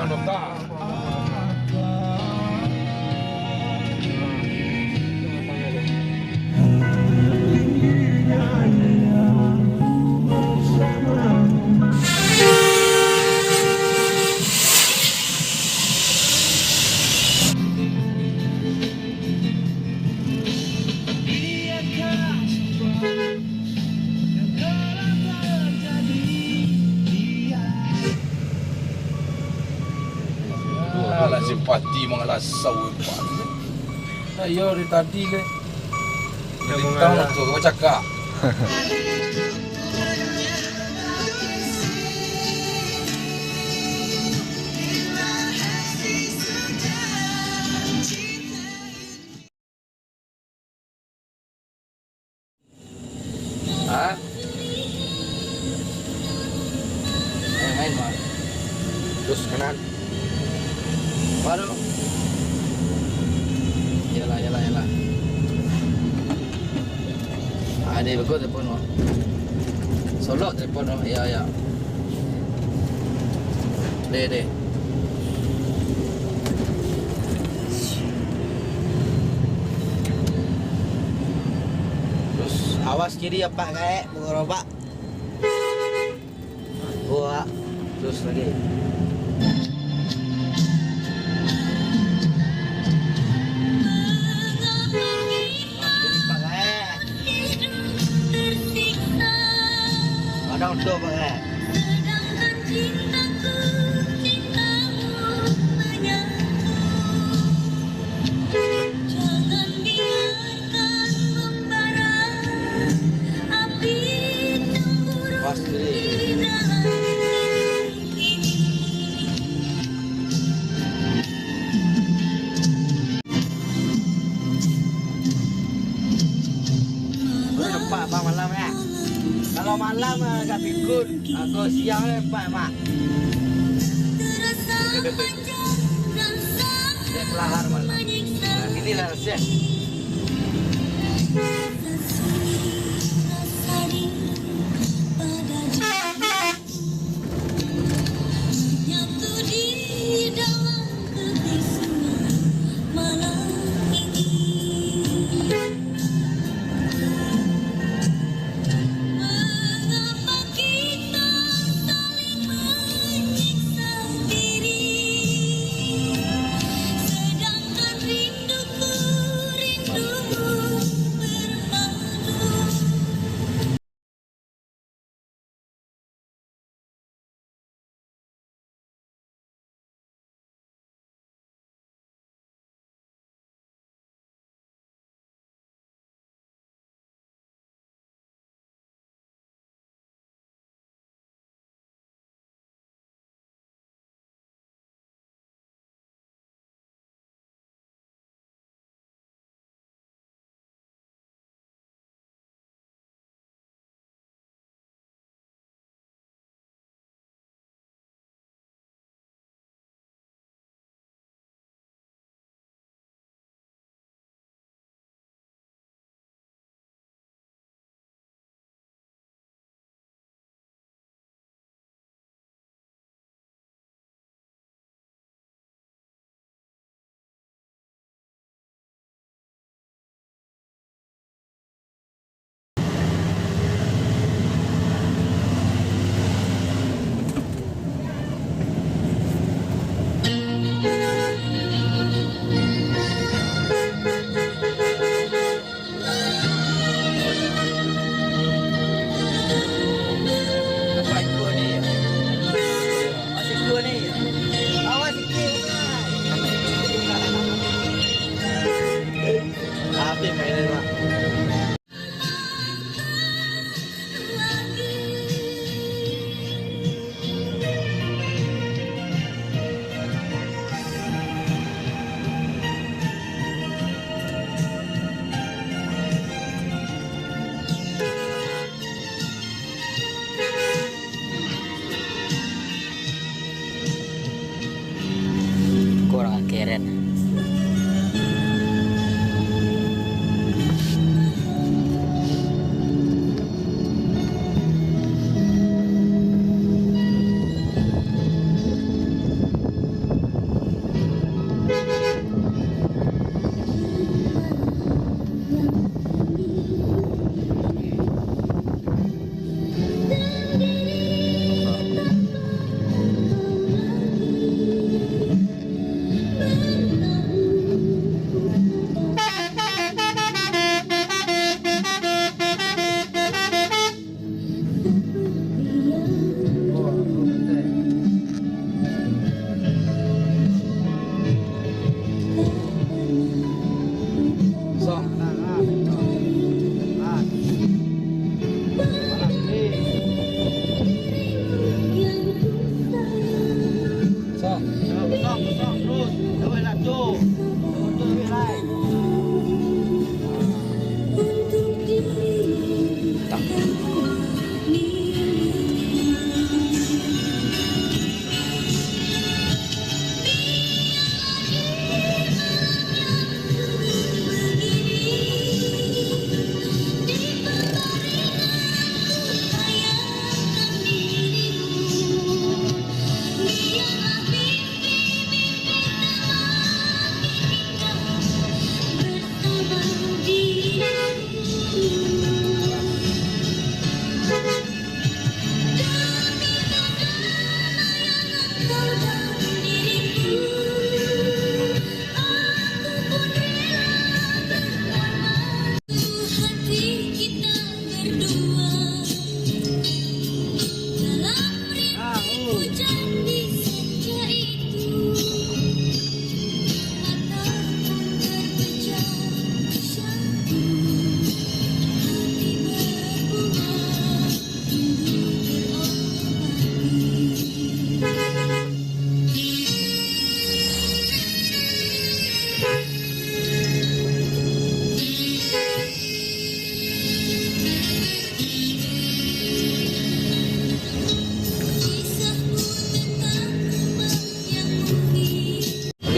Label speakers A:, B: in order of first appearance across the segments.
A: nota. Alah simpati mengalasau empat. Ayo dari tadi le. Tahu tu kau cakap. Ha? Main mah. Terus kanan. Baru. Yalah. Ada bagus telefon mo. Solok telefon mo. Ya. Deh. Terus awas kiri apa kayak mengerobak. Gua terus lagi. Ada untuk pakai. Pasti. Nampak bang malam ya. Kalau malam agak pikun, kalau siang lepas mak. Dia pelahar malam. Inilah rasanya.
B: kosong terus. Double lah tu. Betul lebih lain.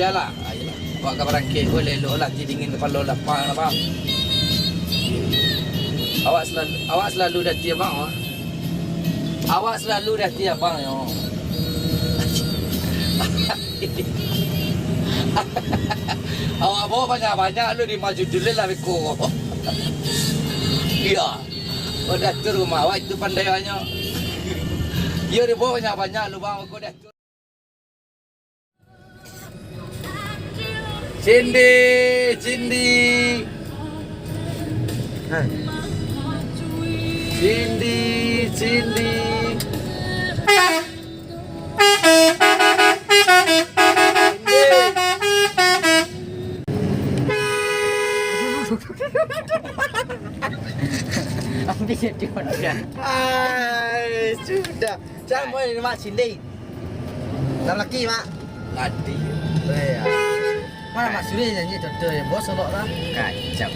A: Biarlah. Buat kabar kek boleh elok lah dingin kepala lapang apa. Awak selalu dah tiap bang. Awak selalu dah tiap bang yo. Awak bawa banyak-banyak lu di maju dulu lah beko. Iya. Oh dah tu rumah awak itu pandai banyak. Iya dia bawa banyak-banyak lu bang aku dah tu. Cindy.
B: Hai.
A: Cindy.
B: Ambil dia dah. Ai, sudah. Jangan boleh mak Cindy. Dah lelaki mak.
A: Ladi.
B: Ya. Mana mak Suri nyanyi contoh yang bos solok lah.
A: Kacau.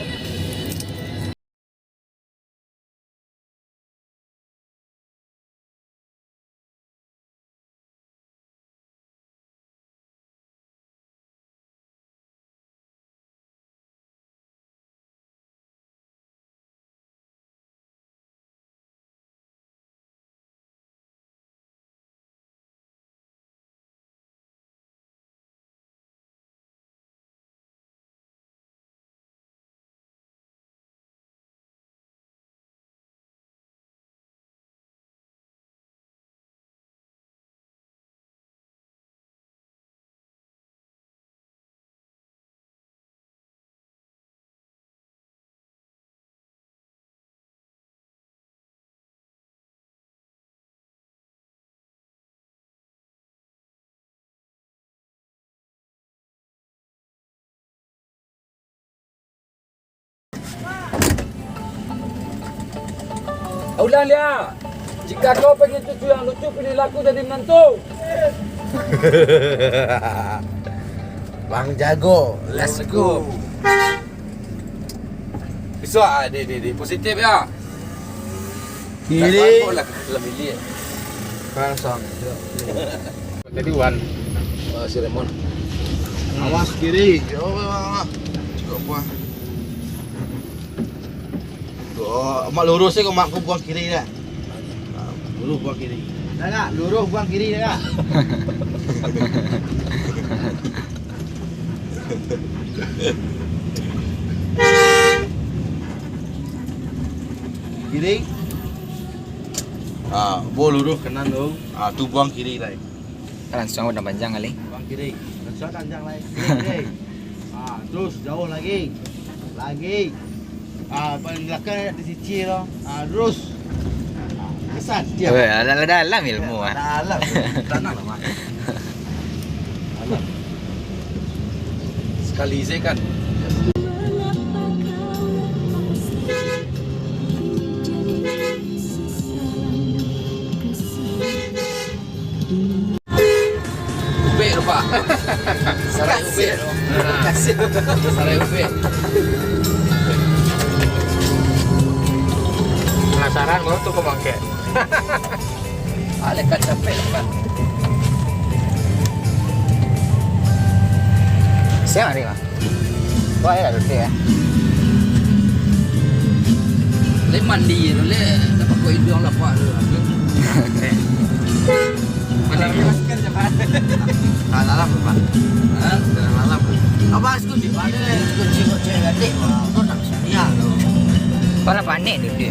A: Ulang dia. Jika kau pengen cucu yang lucu, pilihlah aku jadi menantu.
B: Bang jago. Let's go.
A: Besok dia positif ya.
B: Kiri.
A: Lah lebih lihat.
B: Kosong.
A: Jadi Wan. Si Raymond.
B: Awas kiri. Oh, cukup buang. Oh, mak lurus kau mak buang kiri dah. Lurus buang kiri. Dah tak? Lurus buang kiri dah tak? Kiri. Bo lurus kanan tu. Tu buang kiri lagi.
C: Kan suang udah panjang kali.
B: Buang kiri. Suang panjang lagi. Kiri. Terus jauh lagi. Paling belakang ada sisi tu. Terus. Kesan dia.
C: Dalam ilmu ah.
B: Dalam. Tanah lah mak. Dalam.
A: Sekali saya kan. Baik Pak. Sarai ube.
B: Kasih.
A: Sarai ube.
D: Penasaran mau tuh kemangke.
A: Ale kan capek kan.
C: Siapa ni mah? Wah ya dulu ya.
A: Le mandi tu le dapat kau hidung lah Pak tu.
B: Mana masker cepat. Dalam Pak. Dalam. Abang setuju ada kucing cewek adik kau nak sedia tu.
C: Kau nak panik dulu.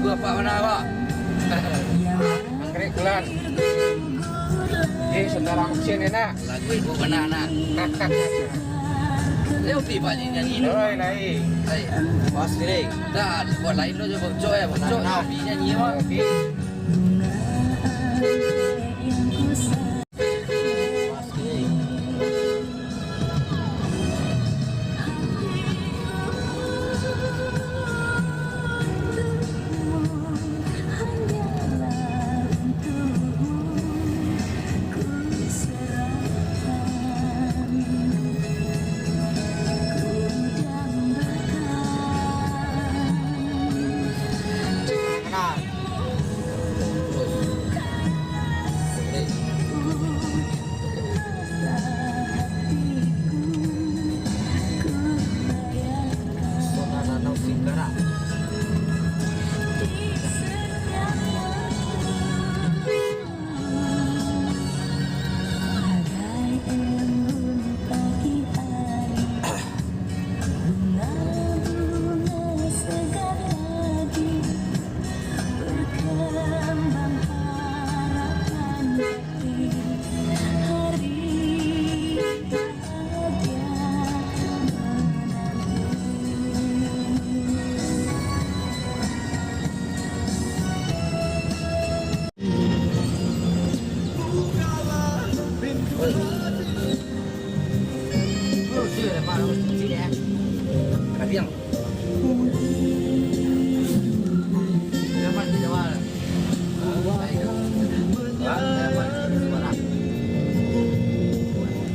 A: bapak mana pak?
D: Anggrek bulan. Saudara mesin enak.
A: Lagu ibu mana anak? Leo pi pak nyanyi ini.
D: Oi, lai.
B: Pas kiri.
A: Dah, buat lain lo je bocor ya, bocor. Pi nyanyi mah.
B: Pas kiri. Kanan. Saudara Taufik Gara. Sudah Pak, harus di sini ya.
A: Tapi yang
B: Zaman di Jawa. Zaman di Jawa.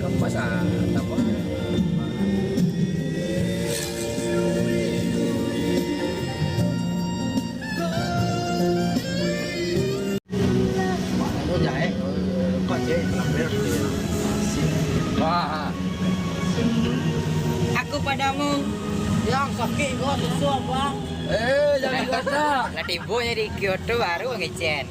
A: kampas apa?
B: Nó chạy, có chế làm việc
A: Wah,
C: Aku padamu.
B: yang sakit gua susah bang.
A: jangan gasak.
C: Lah timbunya di Kyoto baru ngecen.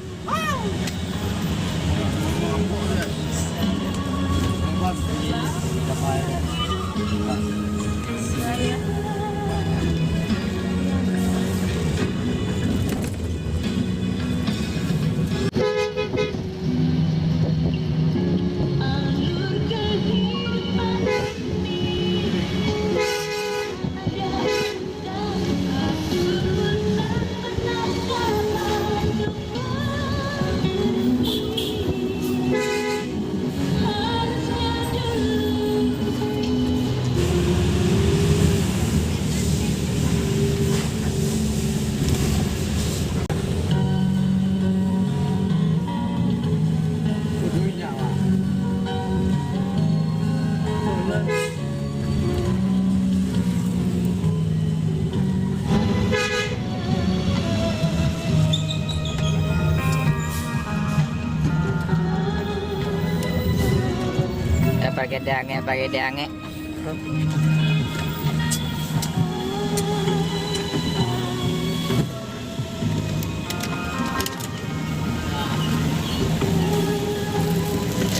C: Pakai dange.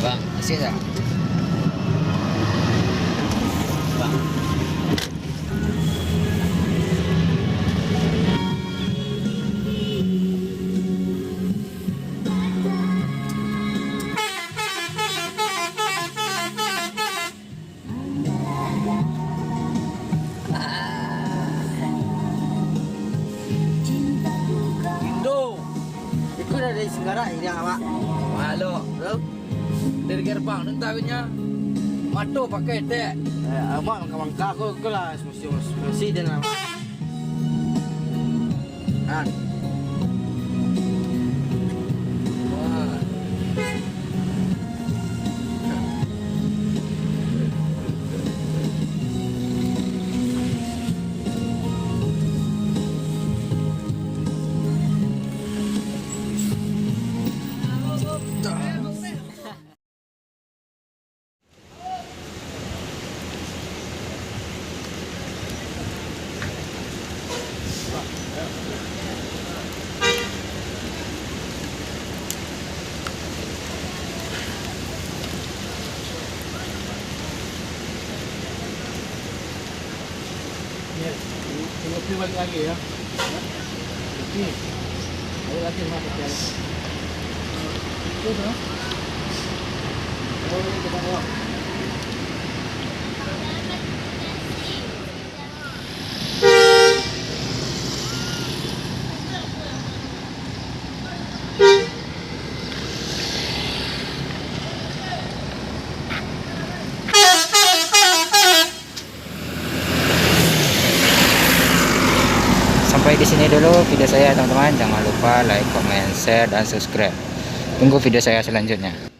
C: Bang, isi tak?
A: Indo,
B: Itu dari Senggara ini apa?
A: malo. Dari gerbang nanti tahunya. Mato pakai teh.
B: Abang kamangka aku kelas mesti dan apa? Kan.
A: Wah.
B: Kopi balik lagi ya. Kopi.
C: Sampai di sini dulu video saya teman-teman. Jangan lupa like, comment, share, dan subscribe. Tunggu video saya selanjutnya.